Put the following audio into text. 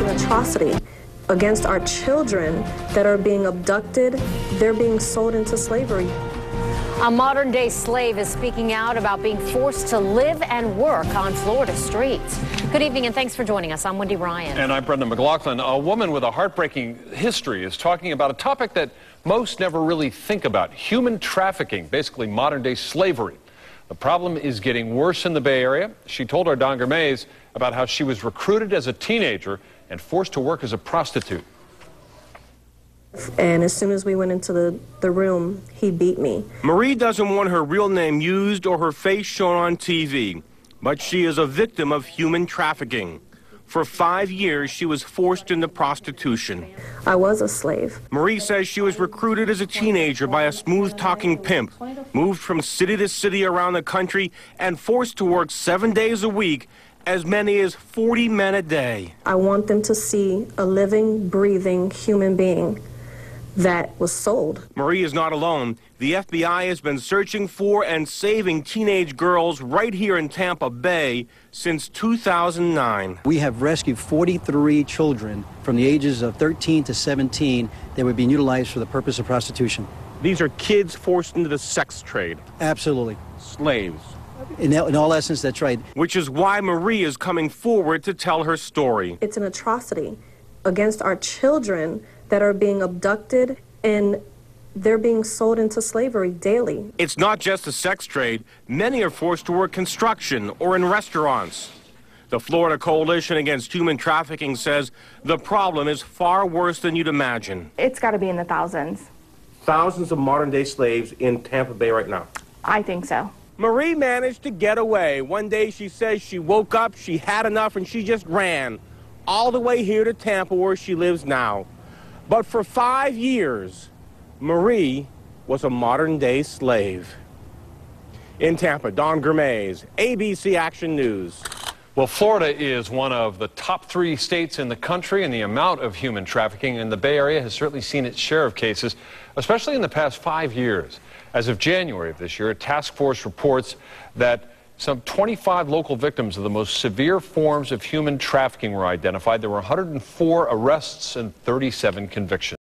an atrocity against our children that are being abducted. They're being sold into slavery. A modern-day slave is speaking out about being forced to live and work on Florida streets. Good evening, and thanks for joining us. I'm Wendy Ryan. And I'm Brendan McLaughlin. A woman with a heartbreaking history is talking about a topic that most never really think about: human trafficking, basically modern-day slavery. The problem is getting worse in the Bay Area. She told our Don Gourmets about how she was recruited as a teenager and forced to work as a prostitute. And as soon as we went into the room, he beat me. Marie doesn't want her real name used or her face shown on TV, but she is a victim of human trafficking. For 5 years, she was forced into prostitution. I was a slave. Marie says she was recruited as a teenager by a smooth-talking pimp, moved from city to city around the country, and forced to work 7 days a week, as many as 40 men a day. I want them to see a living, breathing human being that was sold. Marie is not alone. The FBI has been searching for and saving teenage girls right here in Tampa Bay since 2009. We have rescued 43 children from the ages of 13 to 17 that were being utilized for the purpose of prostitution. These are kids forced into the sex trade. Absolutely. Slaves. In all essence, that's right. Which is why Marie is coming forward to tell her story. It's an atrocity against our children that are being abducted, and they're being sold into slavery daily. It's not just the sex trade. Many are forced to work construction or in restaurants. The Florida Coalition Against Human Trafficking says the problem is far worse than you'd imagine. It's got to be in the thousands. Thousands of modern-day slaves in Tampa Bay right now. I think so. Marie managed to get away. One day she says she woke up, she had enough, and she just ran all the way here to Tampa, where she lives now. But for 5 years, Marie was a modern-day slave. In Tampa, Don Gourmets, ABC Action News. Well, Florida is one of the top 3 states in the country, and the amount of human trafficking in the Bay Area has certainly seen its share of cases, especially in the past 5 years. As of January of this year, a task force reports that some 25 local victims of the most severe forms of human trafficking were identified. There were 104 arrests and 37 convictions.